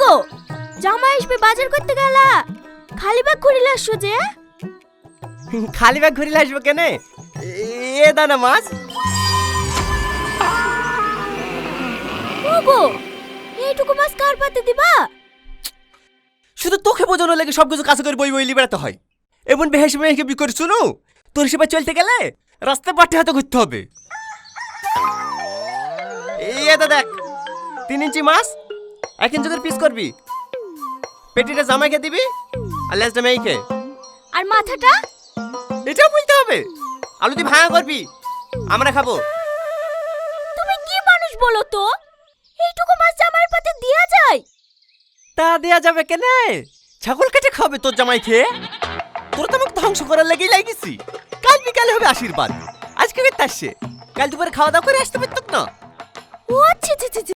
গো, জামাই আসবে বাজার করতে গেলা, খালি ব্যাগ করে আসছো যে? খালি ব্যাগ ঘুরিলে আসবো কেনে? এ দানা মাছ। ও গো, এইটুকু মাছ কার পাতে দিবা? শুধু তোকে বোঝানো লেগে সবকিছু কাছে করে বই বইলি বেড়াতে হয়। এমন বেহেস মেয়েকে বি করে শুনো, তোর সেবা চলতে গেলে রাস্তা পাটে হাতে ঘুরতে হবে। এই এটা দেখ, 3 ইঞ্চি মাছ 1 ইঞ্চি করে পিস করবি। পেটিটা জামাইকে দিবি আর লেজটা মেয়েকে। আর মাথাটা? এটা বলতে হবে। আলু দিয়ে ভাঙা করবি, আমরা খাবো। তুমি কি মানুষ বলো তো? এইটুকু মাছ জামাইয়ের পাতে দেয়া যায়? তা দেয়া যাবে কেনে? ছাগল কেটে খাবে তোর জামাই খেয়ে। তোর তো আমাকে ধ্বংস করার লেগেই লাগিয়েছি। কাল বিকালে হবে আশীর্বাদ, আজকে বের আসছে, কাল দুপুরে খাওয়া দাওয়া করে আসতে পারত না। ও আচ্ছা আচ্ছা আচ্ছা